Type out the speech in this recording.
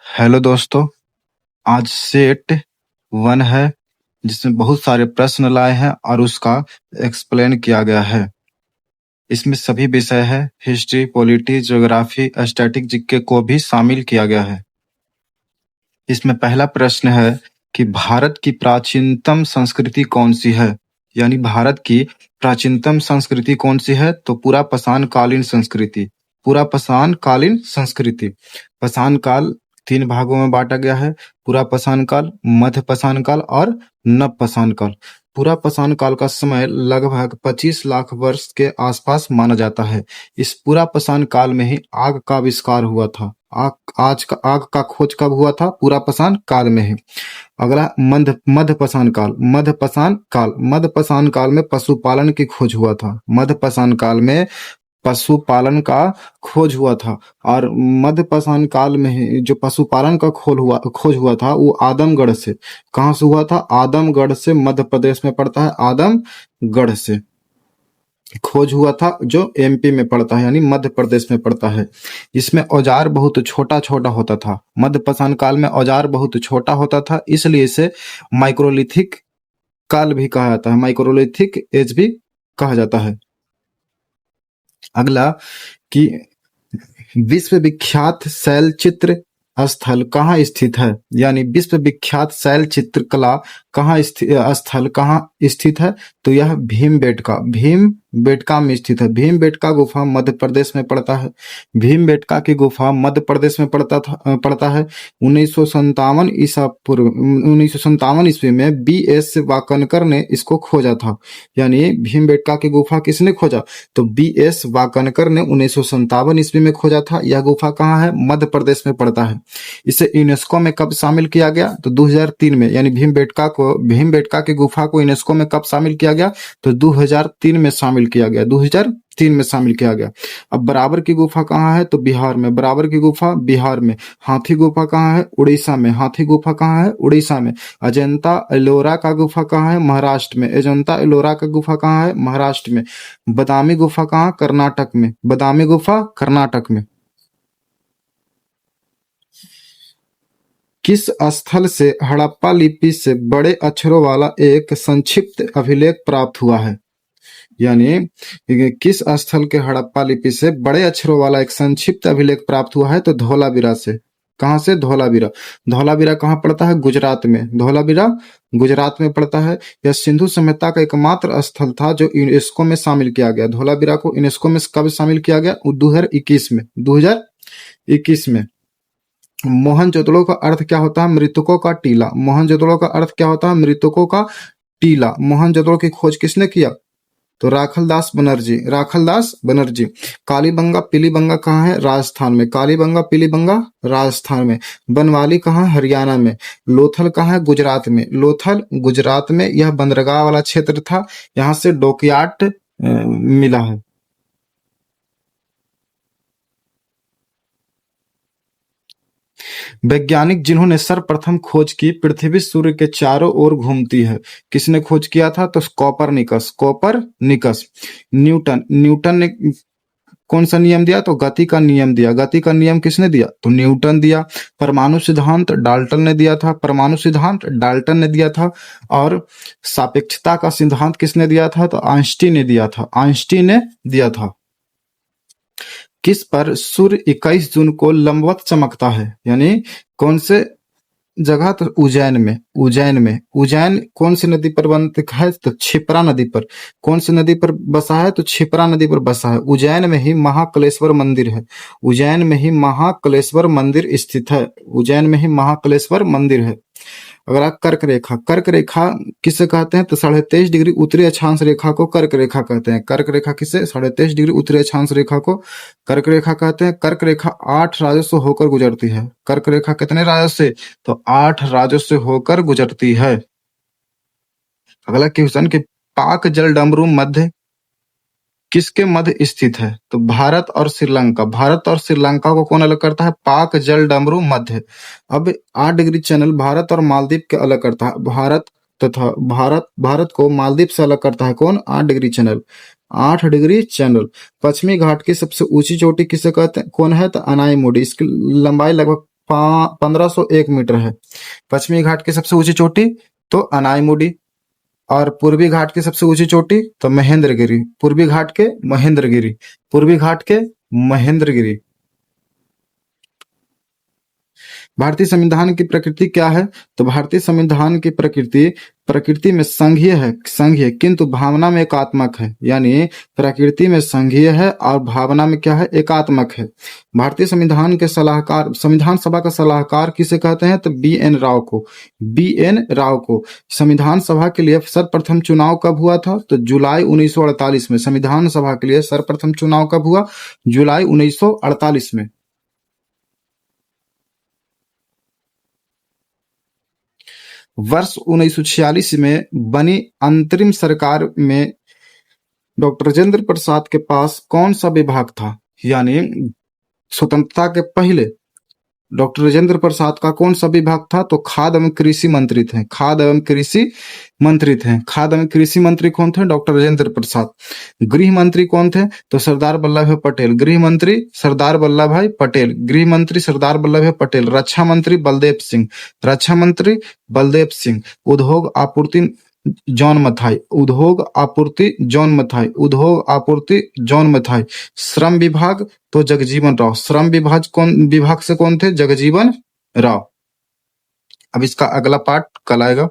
Hello दोस्तों। आज set one है जिसमें बहुत सारे प्रश्न लाए हैं और उसका एक्सप्लेन किया गया है। इसमें सभी विषय है, history, polity, geography, static, GK को भी शामिल किया गया है। इसमें पहला प्रश्न है कि भारत की प्राचीनतम संस्कृति कौन सी है। यानी भारत की प्राचीनतम संस्कृति कौन सी है, तो पूरा पाषाण कालीन संस्कृति। पूरा पाषाण कालीन संस्कृति। पाषाण काल 3 भागों में बांटा गया है। पूरा पाषाण काल, मध्य पाषाण काल और नव पाषाण काल। पूरा पाषाण काल का समय लगभग 25 लाख वर्ष के आसपास माना जाता है। इस पूरा पाषाण काल में ही आग का आविष्कार हुआ था। आग का खोज कब हुआ था? पूरा पाषाण काल में ही। अगला मध्य पाषाण काल। मध्य पाषाण काल में पशुपालन की खोज हुआ था। मध्य पाषाण काल में पशुपालन का खोज हुआ था। और मध्य पाषाण काल में ही जो पशुपालन का खोज हुआ था वो आदमगढ़ से। कहाँ से हुआ था? आदमगढ़ से। मध्य प्रदेश में पड़ता है, आदमगढ़ से खोज हुआ था, जो एमपी में पड़ता है, यानी मध्य प्रदेश में पड़ता है। इसमें औजार बहुत छोटा छोटा होता था। मध्य पाषाण काल में औजार बहुत छोटा होता था, इसलिए इसे माइक्रोलिथिक काल भी कहा जाता है, माइक्रोलिथिक एज भी कहा जाता है। अगला कि विश्व विख्यात शैल चित्र स्थल कहाँ स्थित है। यानी विश्व विख्यात शैल चित्रकला स्थल कहाँ स्थित है, तो यह भीमबेटका में स्थित है। भीमबेटका गुफा मध्य प्रदेश में पड़ता है। भीमबेटका की गुफा मध्य प्रदेश में पड़ता है। 1957 ईस्वी में बी.एस. वाकनकर ने इसको खोजा था। यानी भीमबेटका की गुफा किसने खोजा? तो बी.एस. वाकनकर ने 1957 ईस्वी में खोजा था। यह गुफा कहाँ है? मध्य प्रदेश में पड़ता है। इसे यूनेस्को में कब शामिल किया गया? तो 2003 में। यानी भीमबेटका की गुफा को यूनेस्को में कब शामिल किया गया? तो 2003 में शामिल किया गया। 2003 में शामिल किया गया। अब बराबर की गुफा कहाँ है? तो बिहार में। बराबर की गुफा बिहार में। हाथी गुफा कहाँ है? उड़ीसा में। हाथी गुफा कहाँ है? उड़ीसा में। अजंता एलोरा का गुफा कहाँ है? महाराष्ट्र में। अजंता एलोरा का गुफा कहाँ है? महाराष्ट्र में। बादामी गुफा कहाँ? कर्नाटक में। बादामी गुफा कर्नाटक में। किस स्थल से हड़प्पा लिपि से बड़े अक्षरों वाला एक संक्षिप्त अभिलेख प्राप्त हुआ है? यानी किस स्थल के हड़प्पा लिपि से बड़े अक्षरों वाला एक संक्षिप्त अभिलेख प्राप्त हुआ है? तो धौलावीरा से। कहाँ से? धौलावीरा। धौलावीरा कहाँ पड़ता है? गुजरात में। धौलावीरा गुजरात में पड़ता है। यह सिंधु सभ्यता का एकमात्र स्थल था जो यूनेस्को में शामिल किया गया। धौलावीरा को यूनेस्को में कब शामिल किया गया? 2021 में। 2021 में। मोहनजोदड़ो का अर्थ क्या होता है? मृतकों का टीला। मोहनजोदड़ो का अर्थ क्या होता है? मृतकों का टीला। मोहनजोदड़ो की खोज किसने किया? तो राखलदास बनर्जी। कालीबंगा पीलीबंगा कहाँ है? राजस्थान में। कालीबंगा पीलीबंगा राजस्थान में। बनवाली कहाँ? हरियाणा में। लोथल कहाँ है? गुजरात में। लोथल गुजरात में। यह बंदरगाह वाला क्षेत्र था, यहाँ से डॉकयार्ड मिला है। वैज्ञानिक जिन्होंने सर्वप्रथम खोज की पृथ्वी सूर्य के चारों ओर घूमती है, किसने खोज किया था? तो कोपरनिकस। न्यूटन ने कौन सा नियम दिया? तो गति का नियम दिया। गति का नियम किसने दिया? तो न्यूटन दिया। परमाणु सिद्धांत डाल्टन ने दिया था। और सापेक्षता का सिद्धांत किसने दिया था? तो आइंस्टीन ने दिया था। किस पर सूर्य 21 जून को लंबवत चमकता है? यानी कौन से जगह? तो उज्जैन कौन सी नदी पर बनता है? तो क्षिप्रा नदी पर। कौन सी नदी पर बसा है? तो क्षिप्रा नदी पर बसा है। उज्जैन में ही महाकालेश्वर मंदिर है। उज्जैन में ही महाकालेश्वर मंदिर स्थित है। उज्जैन में ही महाकालेश्वर मंदिर है। अगला कर्क रेखा किसे कहते हैं? तो 23.5 डिग्री उत्तरी अक्षांश रेखा को कर्क रेखा कहते हैं। कर्क रेखा किसे? 23.5 डिग्री उत्तरी अक्षांश रेखा को कर्क रेखा कहते हैं। कर्क रेखा 8 राज्यों से होकर गुजरती है। कर्क रेखा कितने राज्यों से? तो 8 राज्यों से होकर गुजरती है। अगला क्वेश्चन कि पाक जलडमरू मध्य किसके मध्य स्थित है? तो भारत और श्रीलंका को कौन अलग करता है? पाक जलडमरू मध्य। अब 8 डिग्री चैनल भारत और मालदीव के अलग करता है। भारत को मालदीव से अलग करता है कौन? 8 डिग्री चैनल। 8 degree channel. पश्चिमी घाट की सबसे ऊंची चोटी किसे कहते हैं? कौन है? तो अनाई मुडी। इसकी लंबाई लगभग 1501 मीटर है। पश्चिमी घाट की सबसे ऊंची चोटी तो अनाईमुडी, और पूर्वी घाट की सबसे ऊंची चोटी तो महेंद्रगिरी। पूर्वी घाट के महेंद्रगिरी, पूर्वी घाट के महेंद्रगिरी। भारतीय संविधान की प्रकृति क्या है? तो भारतीय संविधान की प्रकृति प्रकृति में संघीय है, संघीय, किंतु भावना में एकात्मक है। यानी प्रकृति में संघीय है और भावना में क्या है? एकात्मक है। भारतीय संविधान के सलाहकार, संविधान सभा का सलाहकार किसे कहते हैं? तो बी.एन. राव को, बी.एन. राव को। संविधान सभा के लिए सर्वप्रथम चुनाव कब हुआ था? तो जुलाई 1948 में। संविधान सभा के लिए सर्वप्रथम चुनाव कब हुआ? जुलाई 1948 में। वर्ष 1946 में बनी अंतरिम सरकार में डॉक्टर राजेंद्र प्रसाद के पास कौन सा विभाग था? यानी स्वतंत्रता के पहले डॉक्टर राजेंद्र प्रसाद का कौन सा विभाग था? तो खाद्य एवं कृषि मंत्री थे, खाद्य एवं कृषि मंत्री थे। खाद्य एवं कृषि मंत्री कौन थे? डॉक्टर राजेंद्र प्रसाद। गृह मंत्री कौन थे? तो सरदार वल्लभ भाई पटेल। गृह मंत्री सरदार वल्लभ भाई पटेल, गृह मंत्री सरदार वल्लभ भाई पटेल। रक्षा मंत्री बलदेव सिंह, रक्षा मंत्री बलदेव सिंह। उद्योग आपूर्ति जॉन मथाई, उद्योग आपूर्ति जॉन मथाई, उद्योग आपूर्ति जॉन मथाई। श्रम विभाग तो जगजीवन राव, श्रम विभाग से कौन थे? जगजीवन राव। अब इसका अगला पार्ट कल आएगा।